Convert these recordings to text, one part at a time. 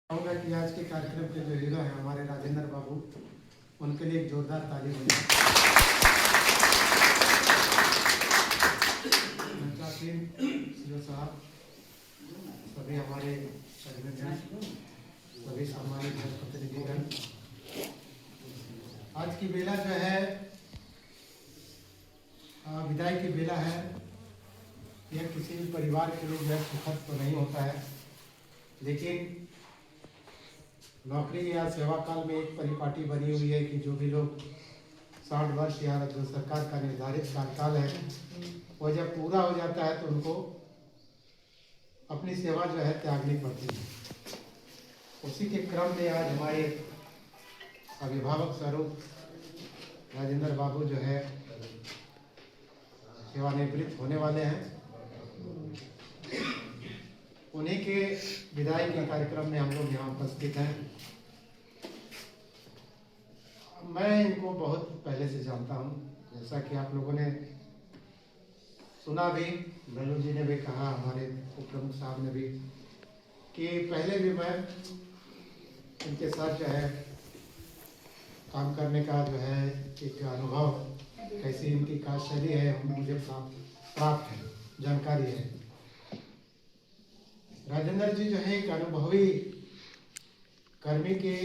चाहूँगा कि आज के कार्यक्रम के जो हीरो हैं हमारे राजेंद्र बाबू, उनके लिए एक जोरदार ताली हो जाए। सीओ साहब, सभी हमारे सभी सम्मानित जनप्रतिनिधिगण, आज की बेला जो है विदाई की बेला है। यह किसी भी परिवार के लिए यह सुखद तो नहीं होता है, लेकिन नौकरी या सेवा काल में एक परिपाटी बनी हुई है कि जो भी लोग 60 वर्ष या जो सरकार का निर्धारित कार्यकाल है वह जब पूरा हो जाता है तो उनको अपनी सेवा जो है त्यागनी पड़ती है। उसी के क्रम में आज हमारे अभिभावक स्वरूप राजेंद्र बाबू जो है सेवानिवृत्त होने वाले हैं। उन्हीं के विदाई के कार्यक्रम में हम लोग यहाँ उपस्थित हैं। मैं इनको बहुत पहले से जानता हूँ, जैसा कि आप लोगों ने सुना भी, लल्लू जी ने भी कहा, हमारे उप प्रमुख साहब ने भी, कि पहले भी मैं इनके साथ जो है काम करने का जो है एक अनुभव, कैसी इनकी कार्यशैली है मुझे प्राप्त है, जानकारी है। राजेंद्र जी जो है एक अनुभवी कर्मी के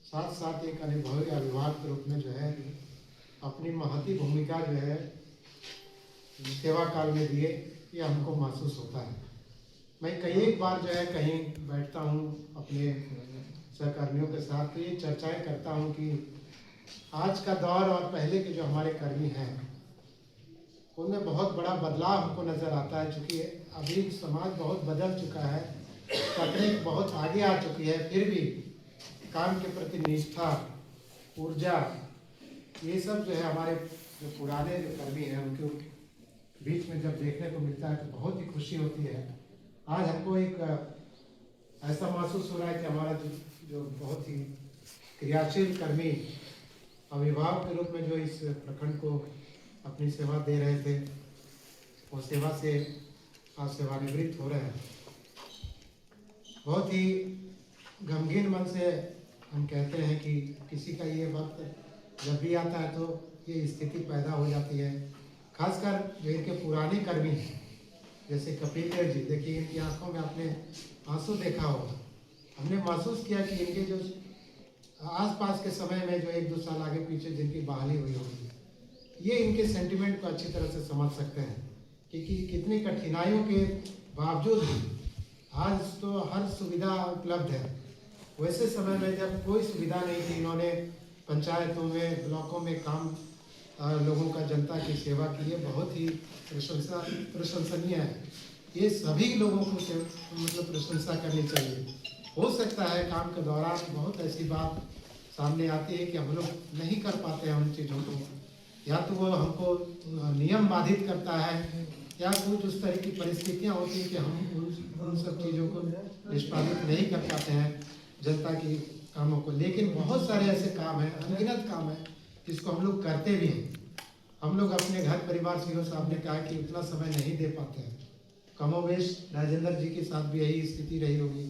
साथ साथ एक अनुभवी अभिभावक के रूप में जो है अपनी महती भूमिका जो है सेवा काल में दिए, यह हमको महसूस होता है। मैं कई एक बार जो है कहीं बैठता हूँ अपने सहकर्मियों के साथ, तो ये चर्चाएं करता हूँ कि आज का दौर और पहले के जो हमारे कर्मी हैं उनमें बहुत बड़ा बदलाव हमको नज़र आता है। चूँकि अभी समाज बहुत बदल चुका है, तकनीक बहुत आगे आ चुकी है, फिर भी काम के प्रति निष्ठा, ऊर्जा, ये सब जो है हमारे जो पुराने जो कर्मी हैं उनके बीच में जब देखने को मिलता है तो बहुत ही खुशी होती है। आज हमको एक ऐसा महसूस हो रहा है कि हमारा जो बहुत ही क्रियाशील कर्मी अभिभावक के रूप में जो इस प्रखंड को अपनी सेवा दे रहे थे, वो सेवा से आज सेवानिवृत्त हो रहे हैं। बहुत ही गमगीन मन से हम कहते हैं कि किसी का ये वक्त जब भी आता है तो ये स्थिति पैदा हो जाती है। खासकर जो इनके पुराने कर्मी हैं जैसे कपिल देव जी, देखिए इनकी आंखों में आपने आंसू देखा होगा। हमने महसूस किया कि इनके जो आसपास के समय में जो 1-2 साल आगे पीछे जिनकी बहाली हुई होगी, ये इनके सेंटिमेंट को अच्छी तरह से समझ सकते हैं कि कितनी कठिनाइयों के बावजूद आज तो हर सुविधा उपलब्ध है। वैसे समय में जब कोई सुविधा नहीं थी, इन्होंने पंचायतों में, ब्लॉकों में काम लोगों का, जनता की सेवा की है, बहुत ही प्रशंसनीय है। ये सभी लोगों को मतलब प्रशंसा करनी चाहिए। हो सकता है काम के दौरान बहुत ऐसी बात सामने आती है कि हम लोग नहीं कर पाते हैं उन चीज़ों को, या तो वो हमको नियम बाधित करता है या कुछ उस तरह की परिस्थितियाँ होती हैं कि हम उन सब चीज़ों को निष्पादित नहीं कर पाते हैं जनता की कामों को। लेकिन बहुत सारे ऐसे काम हैं, अनगिनत काम है जिसको हम लोग करते भी हैं। हम लोग अपने घर परिवार, सीओ साहब ने कहा कि उतना समय नहीं दे पाते हैं। कमोवेश राजेंद्र जी के साथ भी यही स्थिति रही होगी।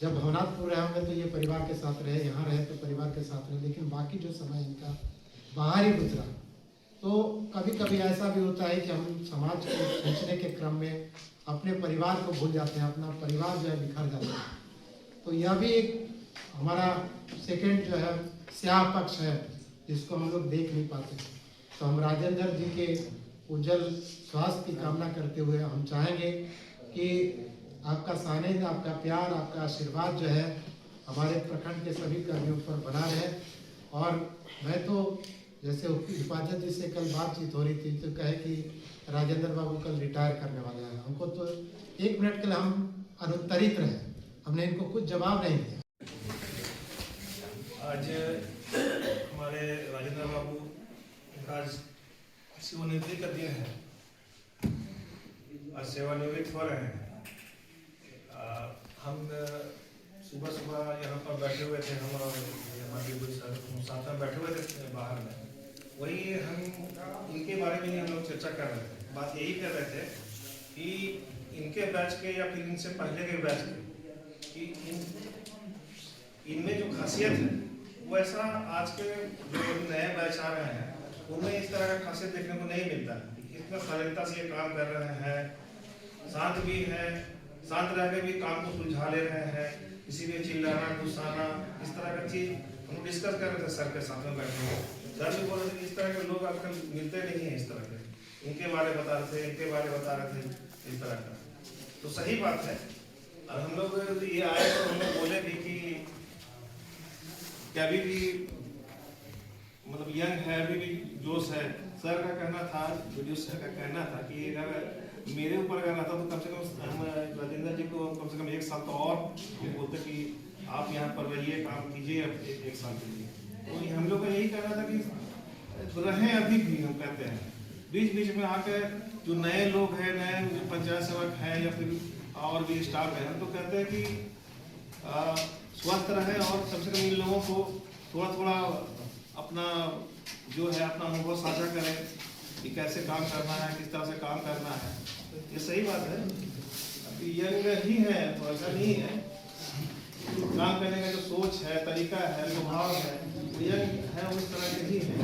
जब भवनाथपुर रहे होंगे तो ये परिवार के साथ रहे, यहाँ रहे तो परिवार के साथ रहे, लेकिन बाकी जो समय इनका बाहर ही गुजरा। तो कभी कभी ऐसा भी होता है कि हम समाज को खींचने के क्रम में अपने परिवार को भूल जाते हैं, अपना परिवार जो है बिखर जाता है। तो यह भी एक हमारा सेकंड जो है स्याह पक्ष है जिसको हम लोग देख नहीं पाते। तो हम राजेंद्र जी के उज्जवल स्वास्थ्य की कामना करते हुए हम चाहेंगे कि आपका सानिध्य, आपका प्यार, आपका आशीर्वाद जो है हमारे प्रखंड के सभी कर्मियों पर बना रहे। और मैं तो जैसे हिफाजत जी से कल बातचीत हो रही थी तो कहे कि राजेंद्र बाबू कल रिटायर करने वाले हैं। हमको तो 1 मिनट के लिए हम अनुत्तरित रहे, हमने इनको कुछ जवाब नहीं दिया। आज हमारे राजेंद्र बाबू आज सेवानिवृत्ति का दिन है। आज सेवानिवृत्त हो रहे हैं। हम सुबह सुबह यहाँ पर बैठे हुए थे, हम हमारे साथ में बैठे हुए थे बाहर में, वही हम इनके बारे में ही हम लोग चर्चा कर रहे थे। बात यही कर रहे थे कि इनके बैच के या फिर इनसे पहले के बैच के कि इन इनमें जो खासियत है वो ऐसा आज के जो नए बैच आ रहे हैं उनमें इस तरह का खासियत देखने को नहीं मिलता है। इतना सरलता से ये काम कर रहे हैं, शांत भी है, शांत रह के भी काम को सुलझा ले रहे हैं। किसी भी चिल्लाना गुस्साना इस तरह का चीज हम डिस्कस कर रहे थे सर के साथ में बैठे हुए। सर भी बोल रहे थे कि इस तरह के लोग आजकल मिलते नहीं है, इस तरह के इनके बारे बता रहे थे, इनके बारे बता रहे थे, इस तरह का। तो सही बात है। और हम लोग ये आए तो हम लोग बोले भी कि अभी भी मतलब यंग है, अभी भी जोश है। सर का कहना था, वीडियो सर का कहना था कि अगर मेरे ऊपर अगर रहता तो कम से कम हम राजेंद्र जी को कम से कम 1 साल तो और बोलते कि आप यहाँ पर रहिए, काम कीजिए 1 साल के लिए। तो हम लोग का यही कहना था कि रहें अभी भी। हम कहते हैं बीच बीच में आकर जो नए लोग हैं, नए जो पंचायत सेवक हैं या फिर और भी स्टाफ है, हम तो कहते हैं कि स्वस्थ रहें और कम से कम इन लोगों को थोड़ा थोड़ा अपना जो है अपना अनुभव साझा करें कि कैसे काम करना है, किस तरह से काम करना है। ये सही बात है। अभी यंग ही है तो ऐसा नहीं है, काम करने का जो सोच है, तरीका है, स्वभाव है, वो यंग है उस तरह के ही है।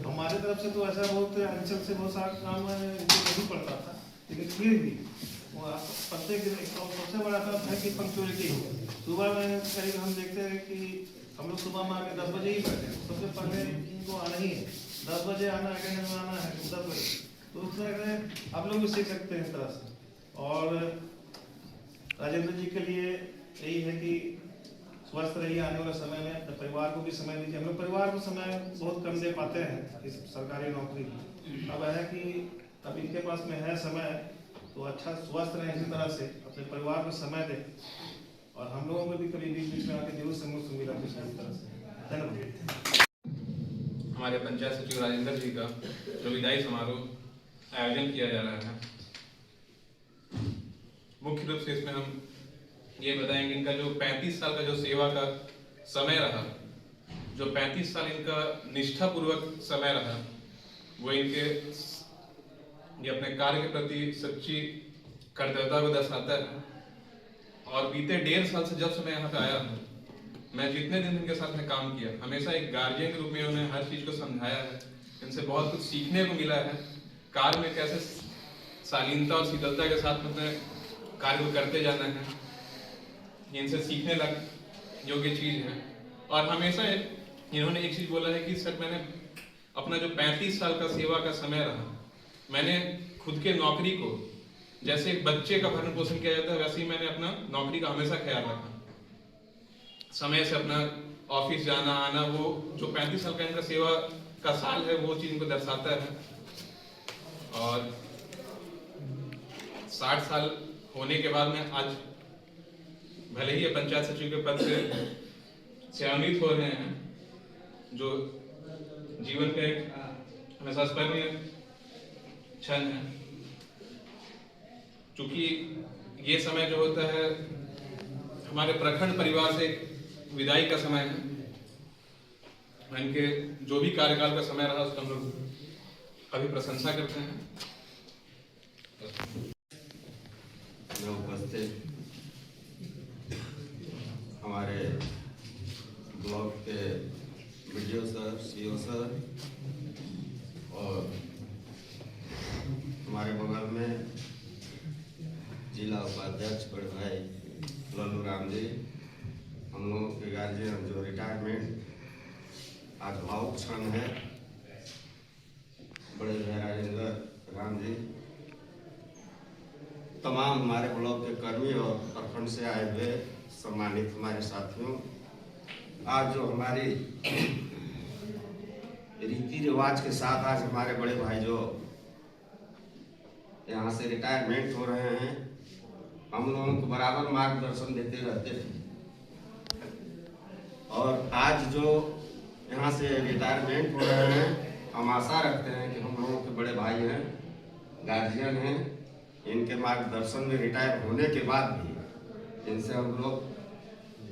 हमारे तरफ से तो ऐसा बहुत अंचल से बहुत सारा काम नहीं पड़ता था, लेकिन फिर भी प्रत्येक दिन सबसे बड़ा काम है कि पंक्चुअलिटी हो। सुबह में करीब हम देखते हैं कि हम लोग सुबह में आके 10 बजे ही बैठे, सबसे पहले इनको आना ही है, 10 बजे आना, अटेंडेंस में आना है 10 बजे। तो उस तरह से आप लोग भी सीख सकते हैं इस तरह से। और राजेंद्र जी के लिए यही है कि स्वस्थ रहिए, आने वाले समय में अपने परिवार को भी समय दीजिए। हम लोग परिवार को समय बहुत कम दे पाते हैं इस सरकारी नौकरी। अब है कि अब इनके पास में है समय, तो अच्छा स्वस्थ रहें, इसी तरह से अपने परिवार को समय दें। और हम लोगों को भी कभी बीच बीच में आके जरूर समूह से मिला कुछ इस तरह से। धन्यवाद। हमारे पंचायत सचिव राजेंद्र जी का जो विदाई समारोह आयोजन किया जा रहा है, मुख्य रूप से इसमें हम ये बताएंगे इनका जो 35 साल का जो सेवा का समय रहा, जो 35 साल इनका निष्ठापूर्वक समय रहा, वो इनके ये अपने कार्य के प्रति सच्ची कर्तव्यता को दर्शाता है। और बीते 1.5 साल से जब से मैं यहाँ पे आया हूँ, मैं जितने दिन इनके साथ में काम किया, हमेशा एक गार्जियन के रूप में उन्हें हर चीज को समझाया है। इनसे बहुत कुछ सीखने को मिला है, कार्य में कैसे शालीनता और शीतलता के साथ अपने कार्य को करते जाना है, इनसे सीखने लग योग्य चीज है। और हमेशा इन्होंने एक चीज बोला है कि सर मैंने अपना जो 35 साल का सेवा का समय रहा, मैंने खुद के नौकरी को जैसे एक बच्चे का भरण पोषण किया जाता है, वैसे ही मैंने अपना नौकरी का हमेशा ख्याल रखा। समय से अपना ऑफिस जाना आना, वो जो 35 साल का इनका सेवा का साल है वो चीज इनको दर्शाता है। और 60 साल होने के बाद में आज भले ही ये पंचायत सचिव के पद से चयनित हो रहे हैं, जो जीवन का एक हमेशा स्मरणीय क्षण है। चूंकि ये समय जो होता है हमारे प्रखंड परिवार से विदाई का समय है, इनके जो भी कार्यकाल का समय रहा उसका हम लोग अभी प्रशंसा करते हैं। उपस्थित हमारे ब्लॉक के वीडियो सर, सीओ सर और हमारे बगल में जिला उपाध्यक्ष बड़े भाई लल्लू राम जी, हम लोगों के गार्जियन जो रिटायरमेंट आज भावुक क्षण है, बड़े भाई राजेंद्र राम जी, तमाम हमारे ब्लॉक के कर्मी और प्रखंड से आए हुए सम्मानित हमारे साथियों, आज जो हमारी रीति रिवाज के साथ आज हमारे बड़े भाई जो यहाँ से रिटायरमेंट हो रहे हैं, हम लोगों को बराबर मार्गदर्शन देते रहते थे। और आज जो यहाँ से रिटायरमेंट हो रहे हैं, हम आशा रखते हैं कि हम लोगों के बड़े भाई हैं, गार्जियन हैं, इनके मार्गदर्शन में रिटायर होने के बाद भी इनसे हम लोग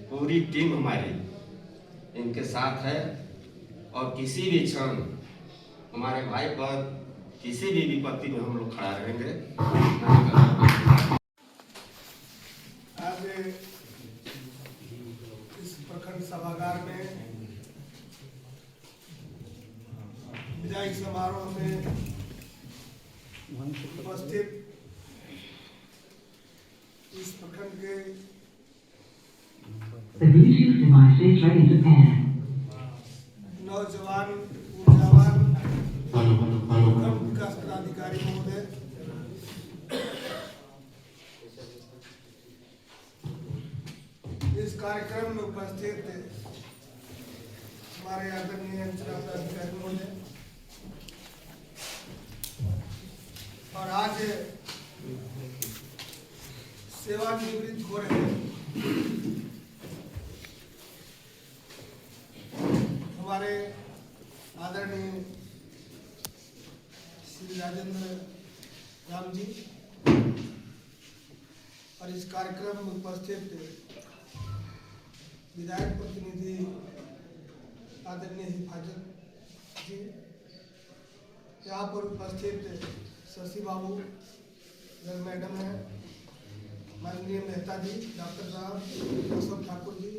पूरी टीम हमारी इनके साथ है और किसी भी क्षण हमारे भाई पर किसी भी विपत्ति में हम लोग खड़ा रहेंगे। आज इस प्रखंड सभागार में विदाई समारोह में उपस्थित इस प्रखंड के The Bluetooth device is ready to pair. नौजवान ऊर्जावान प्रखंड विकास पदाधिकारी महोदय, इस कार्यक्रम में उपस्थित हमारे आदरणीय अंचल पदाधिकारी महोदय और आज सेवानिवृत्त हो रहे हमारे आदरणीय श्री राजेंद्र राम जी और इस कार्यक्रम में उपस्थित विधायक प्रतिनिधि आदरणीय हिफाजत जी, यहाँ पर उपस्थित शशि बाबू मैडम है, माननीय मेहता जी, डॉक्टर साहब, अशोक ठाकुर जी,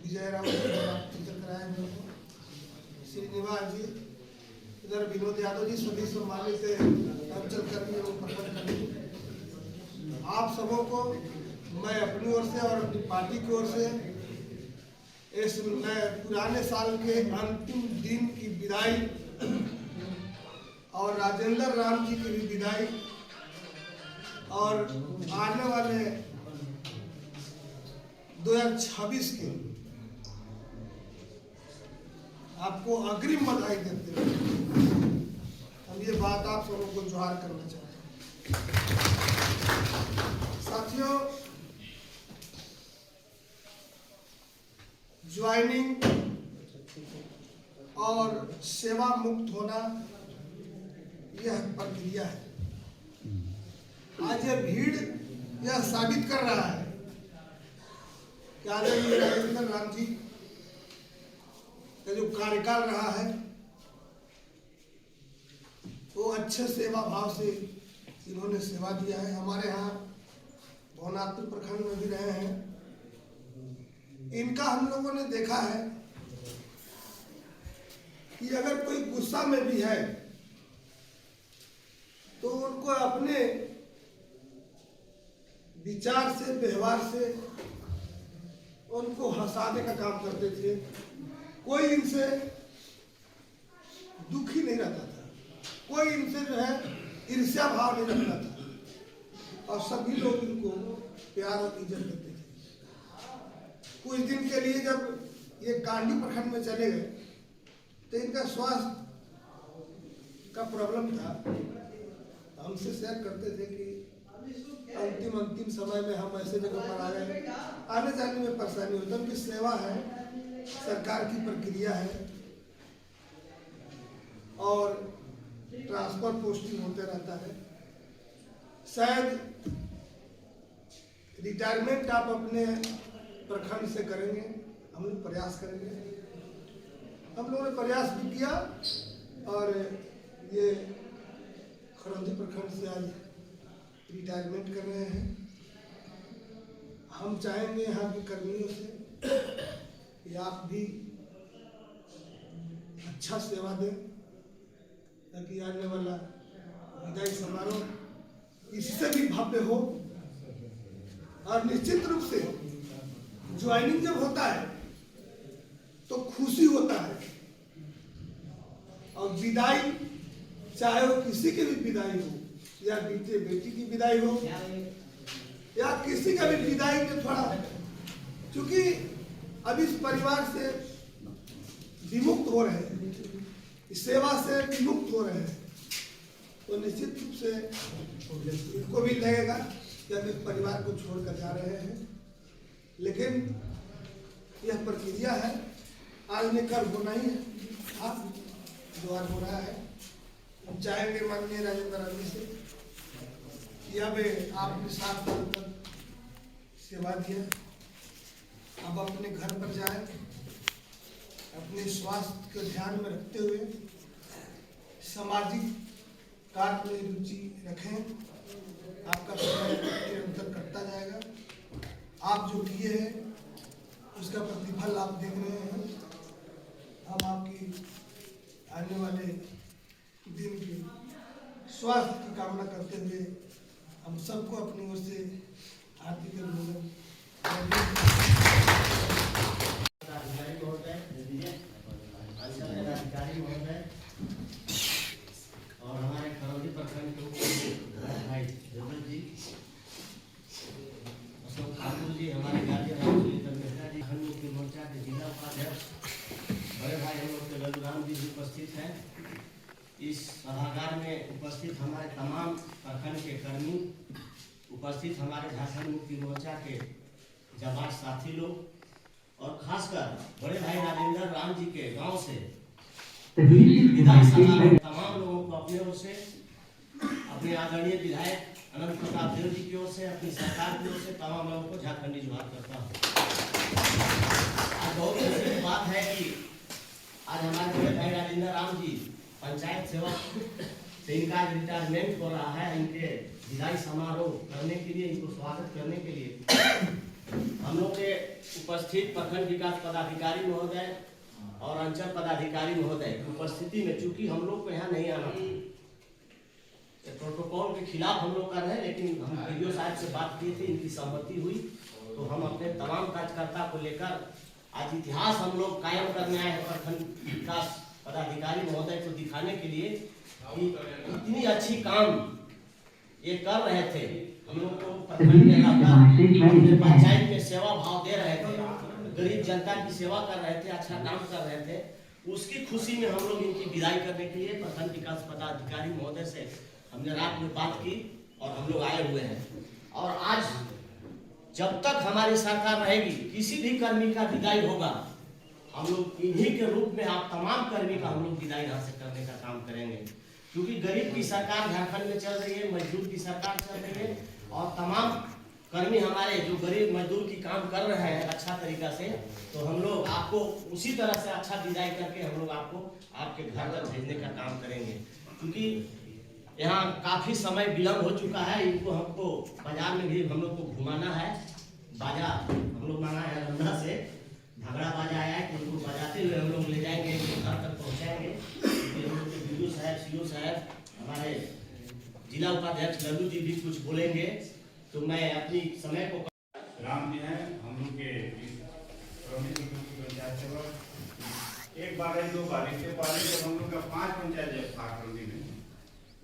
विजय राम कराए हुए हैं, श्रीनिवास जी, इधर विनोद यादव जी, सभी सम्मानित अंचल कर्मी एवं प्रखंड कर्मी, आप सबों को मैं अपनी ओर से और अपनी पार्टी की ओर से इस पुराने साल के अंतिम दिन की विदाई और राजेंद्र राम जी की भी विदाई और आने वाले 2026 के आपको अग्रिम बधाई देते हुए हम ये बात आप सबों को जोहार करना चाहते हैं। साथियों, ज्वाइनिंग और सेवा मुक्त होना यह प्रक्रिया है। आज यह भीड़ यह साबित कर रहा है कि आदरणीय राजेंद्र राम जी का जो कार्यकाल रहा है वो अच्छे सेवा भाव से इन्होंने सेवा दिया है। हमारे यहाँ भवनाथपुर प्रखंड में भी रहे हैं, इनका हम लोगों ने देखा है कि अगर कोई गुस्सा में भी है तो उनको अपने विचार से, व्यवहार से उनको हंसाने का काम करते थे। कोई इनसे दुखी नहीं रहता था, कोई इनसे जो है ईर्ष्या भाव नहीं रखता था और सभी लोग इनको प्यार और इज्जत देते थे। कुछ दिन के लिए जब ये कांडी प्रखंड में चले गए तो इनका स्वास्थ्य का प्रॉब्लम था। हमसे शेयर करते थे कि अंतिम समय में हम ऐसे जगह पर आ गए, आने जाने में परेशानी होती है। उनकी सेवा है, सरकार की प्रक्रिया है और ट्रांसफर पोस्टिंग होते रहता है। शायद रिटायरमेंट आप अपने प्रखंड से करेंगे, हम लोग प्रयास करेंगे। हम लोगों ने प्रयास भी किया और ये खरौंदी प्रखंड से आज रिटायरमेंट कर रहे हैं। हम चाहेंगे यहाँ के कर्मियों से कि आप भी अच्छा सेवा दें ताकि आने वाला विदाई समारोह इससे भी भव्य हो। और निश्चित रूप से ज्वाइनिंग जब होता है तो खुशी होता है और विदाई चाहे वो किसी की भी विदाई हो या बेटी की विदाई हो या किसी का भी विदाई में थोड़ा, क्योंकि अब इस परिवार से विमुक्त हो रहे हैं, इस सेवा से विमुक्त हो रहे हैं, तो निश्चित रूप से इनको भी लगेगा कि हम इस परिवार को छोड़कर जा रहे हैं। लेकिन यह प्रक्रिया है, आज में कल होना ही है, आप जो आज हो रहा है। हम चाहेंगे माननीय राजेंद्र राम जी से कि अब आपने 7 साल तक सेवा दिया, अब अपने घर पर जाएं, अपने स्वास्थ्य को ध्यान में रखते हुए सामाजिक कार्य में रुचि रखें। आपका समय निरंतर करता जाएगा। आप जो किए हैं उसका प्रतिफल आप देख रहे हैं। हम आपकी आने वाले दिन की स्वास्थ्य की कामना करते हुए हम सबको अपनी ओर से हार्दिक अभिनंदन। अधिकारी महोदय, अंचल पदाधिकारी महोदय और हमारे करौली प्रखंड के भाई जगत जी, अशोक ठाकुर जी, हमारे गार्जियन मेहता जी, खंड मुक्ति मोर्चा के जिला उपाध्यक्ष बड़े भाई हम लोग के लल्लूराम जी भी उपस्थित हैं। इस सभागार में उपस्थित हमारे तमाम प्रखंड के कर्मी, उपस्थित हमारे झारखंड मुक्ति मोर्चा के जवान साथी लोग और खासकर बड़े भाई राजेंद्र राम जी के गांव से The Bluetooth device is Vidhan Sabha ready. में तमाम लोगों को अपने ओर से, अपने आदरणीय विधायक अनंत प्रताप देव जी की ओर से, अपनी सरकार की ओर से तमाम लोगों को झारखंडी जोहार करता हूँ। आज बहुत खुशी की बात है कि आज हमारे बड़े भाई राजेंद्र राम जी पंचायत सेवक से इनका रिटायरमेंट हो रहा है। इनके विदाई समारोह करने के लिए, इनको स्वागत करने के लिए हम लोग के उपस्थित प्रखंड विकास पदाधिकारी महोदय और अंचल पदाधिकारी महोदय की उपस्थिति में, चूंकि हम लोग को यहाँ नहीं आना था, प्रोटोकॉल के खिलाफ हम लोग कर रहे हैं, लेकिन हम वीडियो साहब से बात किए थे, इनकी सहमति हुई, तो हम अपने तमाम कार्यकर्ता को लेकर आज इतिहास हम लोग कायम करने आए हैं प्रखंड विकास पदाधिकारी महोदय को दिखाने के लिए कि इतनी अच्छी काम ये कर रहे थे। हम लोग को प्रखंड में अपने पंचायत में सेवा भाव दे रहे थे, गरीब जनता की सेवा कर रहे थे, अच्छा काम कर रहे थे। उसकी खुशी में हम लोग इनकी विदाई करने के लिए प्रखंड विकास पदाधिकारी महोदय से हमने रात में बात की और हम लोग आए हुए हैं। और आज जब तक हमारी सरकार रहेगी, किसी भी कर्मी का विदाई होगा, हम लोग इन्हीं के रूप में आप तमाम कर्मी का हम लोग विदाई यहाँ से करने का काम करेंगे, क्योंकि गरीब की सरकार झारखंड में चल रही है, मजदूर की सरकार चल रही है और तमाम कर्मी हमारे जो गरीब मजदूर की काम कर रहे हैं अच्छा तरीका से, तो हम लोग आपको उसी तरह से अच्छा विदाई करके हम लोग आपको आपके घर तक भेजने का काम करेंगे। क्योंकि यहाँ काफी समय विलम्ब हो चुका है, इनको हमको बाजार में भी हम लोग को घुमाना है। बाजा हम लोग मांगा है रंधा से, झगड़ा बाजा आया है, उनको बजाते हुए हम लोग ले जाएंगे, घर तक पहुँचाएंगे। हम लोग के बीडीओ साहब, सीओ साहब, हमारे जिला उपाध्यक्ष लल्लू जी भी कुछ बोलेंगे, तो मैं अपनी समय को राम जी हैं हम लोग के पंचायत सेवक। एक बार है, दो बार, इससे पहले जब हम लोग का 5 पंचायत था करौली में,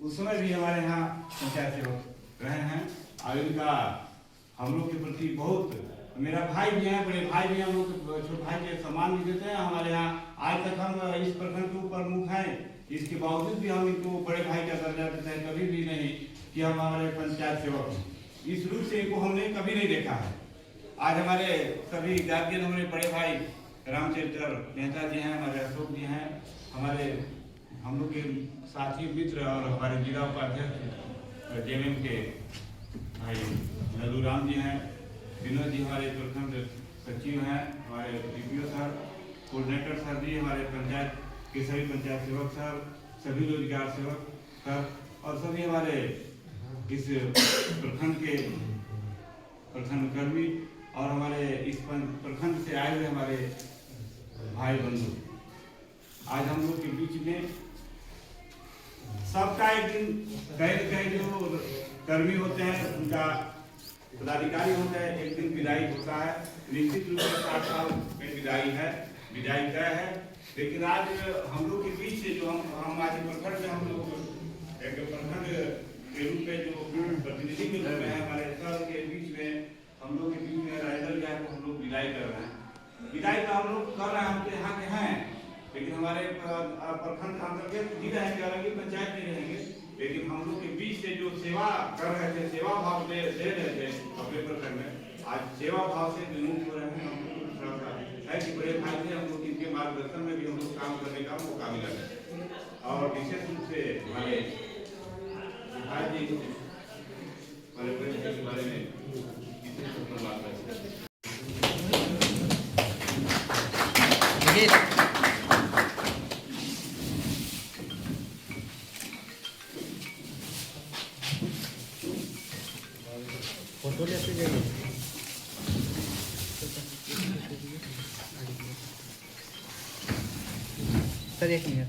उस समय भी हमारे यहाँ पंचायत सेवक रहे हैं और इनका हम लोग के प्रति बहुत, मेरा भाई भी है, बड़े भाई भी हैं, हम लोग छोटे भाई के सम्मान भी देते हैं। हमारे यहाँ आज तक हम इस प्रखंड के ऊपर मुख हैं, इसके बावजूद भी हम इनको बड़े भाई का दर्जा देते हैं, कभी भी नहीं कि हम हमारे पंचायत सेवक हैं। इस रूप से इनको हमने कभी नहीं देखा है। आज हमारे सभी गार्जियन, हमारे बड़े भाई रामचंद्र मेहता जी हैं, हमारे अशोक जी हैं, हमारे हम लोग के साथी मित्र और हमारे जिला उपाध्यक्ष जेएमएम के भाई लल्लूराम जी हैं, विनोद जी हमारे प्रखंड सचिव हैं, हमारे डीपीओ सर, कोऑर्डिनेटर सर जी, हमारे पंचायत के सभी पंचायत सेवक सर, सभी रोजगार सेवक सर और सभी हमारे इस प्रखंड के प्रखंड कर्मी और हमारे इस प्रखंड से आए हुए हमारे भाई बंधु, आज हम लोग के बीच में सबका एक दिन कहीं जो कर्मी होते हैं, उनका पदाधिकारी होता है, एक दिन विदाई होता है। निश्चित रूप से 7 साल में विदाई तय है। लेकिन आज हम लोग के बीच से जो हम आज प्रखंड में हम लोग एक प्रखंड के रूप में जो प्रतिनिधि के रूप में है, हमारे सर के बीच में हम लोग के बीच में राइडर गाय को हम लोग विदाई कर रहे हैं। विदाई तो हम लोग कर रहे हैं, हम तो यहाँ के हैं, लेकिन हमारे प्रखंड अंतर्गत जी रहेंगे, अलग ही पंचायत में रहेंगे, लेकिन हम लोग के बीच से जो सेवा कर रहे थे, सेवा भाव दे रहे थे अपने प्रखंड में, आज सेवा भाव से विमुख हो रहे हैं। हम लोग को थोड़ा सा है कि बड़े भाई थे, हम लोग इनके मार्गदर्शन में भी हम लोग काम करने का मौका मिला है। और विशेष रूप से हमारे भाई जी हमारे बड़े भाई के बारे में इतने बात करते हैं। फोटो लेते जाइए। सर एक मिनट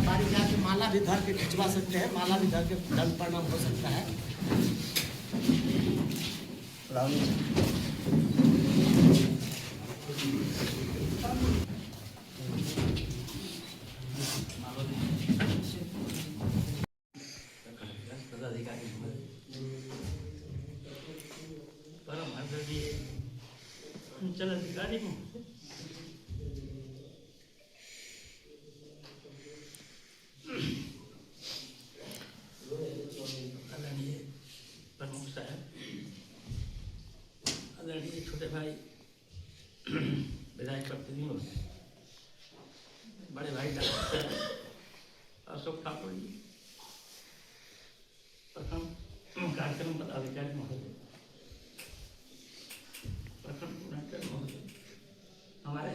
बारी जाके माला भी धर के खिंचवा सकते हैं, माला भी धर के दंड प्रणाम हो सकता है। परम आदरणीय अंचल अधिकारी आदरणीय प्रमुख साहब, आदरणीय छोटे भाई विधायक प्रतिनिधियों, बड़े भाई डॉक्टर अशोक ठाकुर जी, प्रथम कार्यक्रम पदाधिकारी महोदय, प्रथम पुरस्कार महोदय, हमारे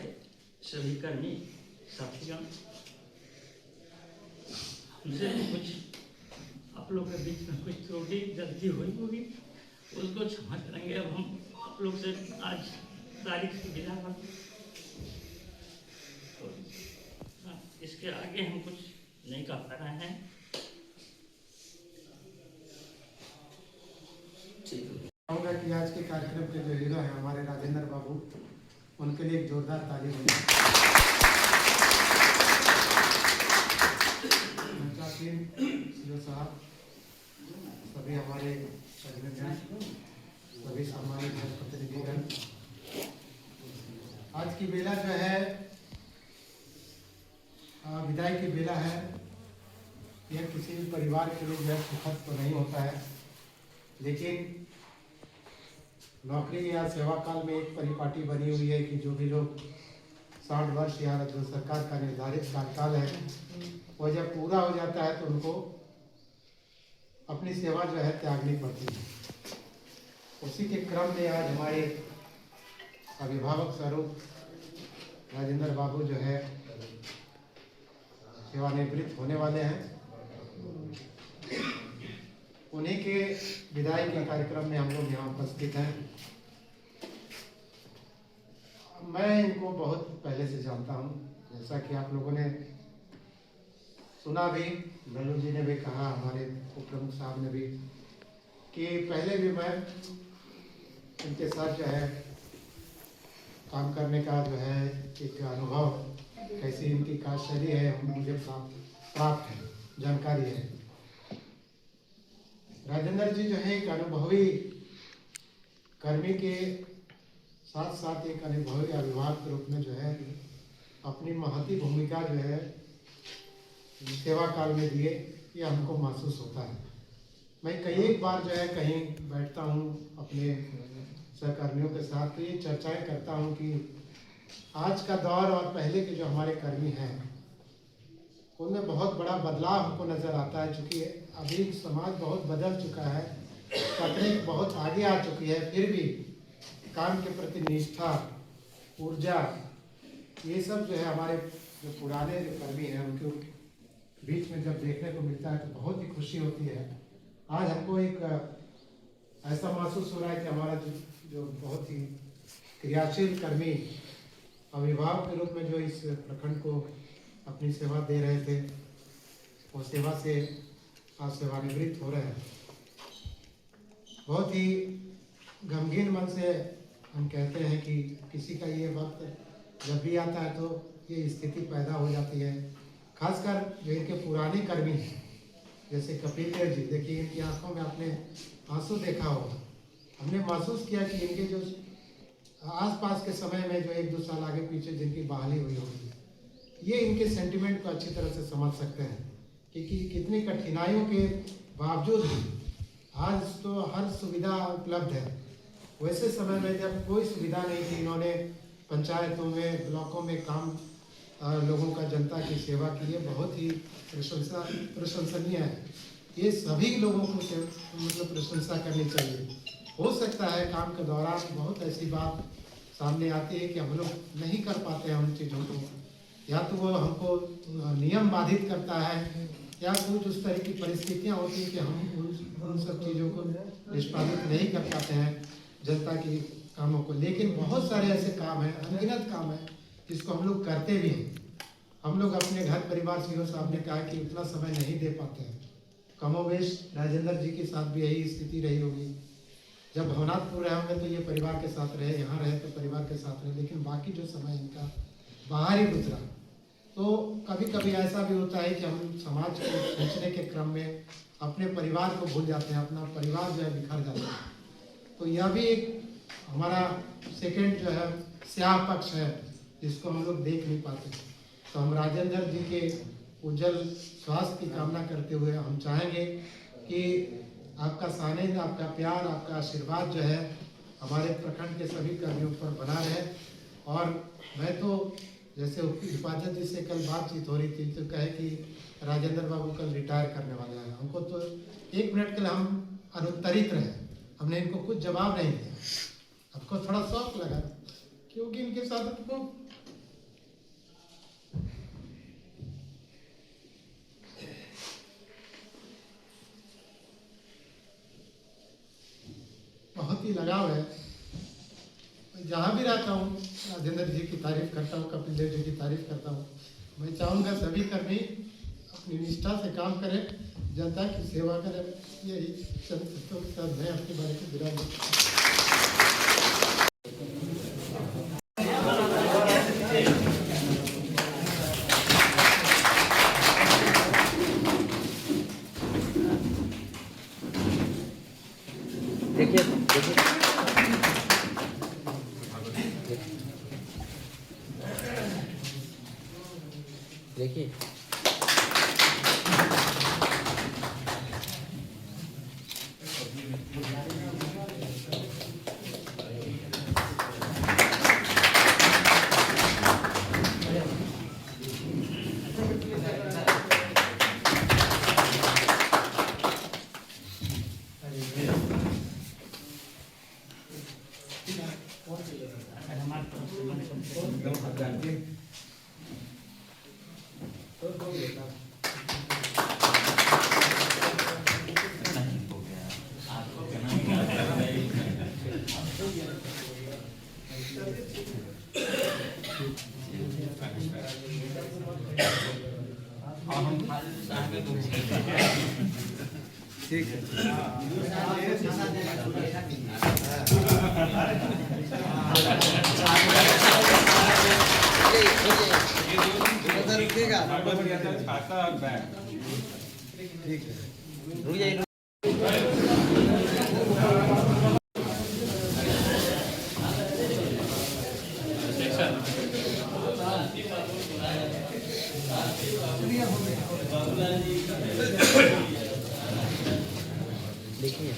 सभी कर्मी साथीगण, हमसे कुछ आप लोग के बीच में कुछ त्रुटि गलती हुई होगी, उसको क्षमा करेंगे। अब हम आप लोग से आज तारीख से बिना बन, इसके आगे हम कुछ नहीं कर पा रहे हैं। चाहूँगा कि आज के कार्यक्रम के जो हीरो हैं हमारे राजेंद्र बाबू, उनके लिए एक जोरदार ताली बजाएं। सीओ साहब, सभी हमारे प्रतिनिधिगण, सभी सम्मानित प्रतिनिधिगण, आज की बेला जो है विदाई की बेला है। यह किसी भी परिवार के लिए जो है सुखद तो नहीं होता है, लेकिन नौकरी या सेवा काल में एक परिपाटी बनी हुई है कि जो भी लोग 60 वर्ष या जो सरकार का निर्धारित कार्यकाल है वो जब पूरा हो जाता है तो उनको अपनी सेवा जो है त्यागनी पड़ती है। उसी के क्रम में आज हमारे अभिभावक स्वरूप राजेंद्र बाबू जो है सेवानिवृत्त होने वाले हैं। उन्हीं के विदाई के कार्यक्रम में हम लोग यहाँ उपस्थित हैं। मैं इनको बहुत पहले से जानता हूँ, जैसा कि आप लोगों ने सुना भी, लल्लू जी ने भी कहा, हमारे उप प्रमुख साहब ने भी, कि पहले भी मैं इनके साथ जो है काम करने का जो है एक अनुभव, कैसी इनकी कार्यशैली है मुझे प्राप्त है, जानकारी है। राजेंद्र जी जो है एक अनुभवी कर्मी के साथ साथ एक अनुभवी अभिभावक के रूप में जो है अपनी महती भूमिका जो है सेवा काल में दिए, ये हमको महसूस होता है। मैं कई एक बार जो है कहीं बैठता हूँ अपने सहकर्मियों के साथ, तो ये चर्चाएं करता हूँ कि आज का दौर और पहले के जो हमारे कर्मी हैं उनमें बहुत बड़ा बदलाव हमको नज़र आता है। चूँकि अभी समाज बहुत बदल चुका है, तकनीक बहुत आगे आ चुकी है, फिर भी काम के प्रति निष्ठा, ऊर्जा, ये सब जो है हमारे जो पुराने जो कर्मी हैं उनके बीच में जब देखने को मिलता है तो बहुत ही खुशी होती है। आज हमको एक ऐसा महसूस हो रहा है कि हमारा जो बहुत ही क्रियाशील कर्मी अभिभावक के रूप में जो इस प्रखंड को अपनी सेवा दे रहे थे, वो सेवा से आज सेवानिवृत्त हो रहे हैं। बहुत ही गमगीन मन से हम कहते हैं कि किसी का ये वक्त जब भी आता है तो ये स्थिति पैदा हो जाती है। खासकर जो इनके पुराने कर्मी हैं, जैसे कपिल देव जी, देखिए इनकी आंखों में आपने आंसू देखा होगा। हमने महसूस किया कि इनके जो आसपास के समय में जो 1-2 साल आगे पीछे जिनकी बहाली हुई होगी, ये इनके सेंटिमेंट को अच्छी तरह से समझ सकते हैं कि कितनी कठिनाइयों के बावजूद भी आज तो हर सुविधा उपलब्ध है। वैसे समय में जब कोई सुविधा नहीं थी, इन्होंने पंचायतों में, ब्लॉकों में काम लोगों का, जनता की सेवा के लिए बहुत ही प्रशंसनीय है। ये सभी लोगों को मतलब प्रशंसा करनी चाहिए। हो सकता है काम के दौरान बहुत ऐसी बात सामने आती है कि हम लोग नहीं कर पाते हैं उन चीज़ों को, या तो वो हमको नियम बाधित करता है, या कुछ उस तरह की परिस्थितियाँ होती हैं कि हम उन सब चीज़ों को निष्पादित नहीं कर पाते हैं जनता की कामों को। लेकिन बहुत सारे ऐसे काम हैं, अनगिनत काम है जिसको हम लोग करते भी हैं। हम लोग अपने घर परिवार सीओ साहब ने कहा कि उतना समय नहीं दे पाते हैं। कमोवेश राजेंद्र जी के साथ भी यही स्थिति रही होगी। जब भवनाथपुर रहे होंगे तो ये परिवार के साथ रहे, यहाँ रहे तो परिवार के साथ रहे, लेकिन बाकी जो समय इनका बाहर ही गुजरा। तो कभी कभी ऐसा भी होता है कि हम समाज को सोचने के क्रम में अपने परिवार को भूल जाते हैं, अपना परिवार जो है बिखर जाता है। तो यह भी एक हमारा सेकंड जो है स्याह पक्ष है जिसको हम लोग देख नहीं पाते। तो हम राजेंद्र जी के उज्जवल स्वास्थ्य की कामना करते हुए हम चाहेंगे कि आपका सानिध्य, आपका प्यार, आपका आशीर्वाद जो है हमारे प्रखंड के सभी कर्मियों पर बना रहे। और मैं तो जैसे उपाध्यक्ष जी से कल बातचीत हो रही थी तो कहे कि राजेंद्र बाबू कल रिटायर करने वाले हैं। हमको तो 1 मिनट के लिए हम अनुत्तरित रहे, हमने इनको कुछ जवाब नहीं दिया। हमको थोड़ा शौक लगा क्योंकि इनके साथ हमको बहुत ही लगाव है। जहाँ भी रहता हूँ राजेंद्र जी की तारीफ करता हूँ, कपिल देव जी की तारीफ करता हूँ। मैं चाहूँगा सभी कर्मी अपनी निष्ठा से काम करें, जनता की सेवा करें। यही चंद शब्दों के साथ मैं अपने बारे में विराम देता हूँ। देखिए खाता बैग रुक जाइए। देखिए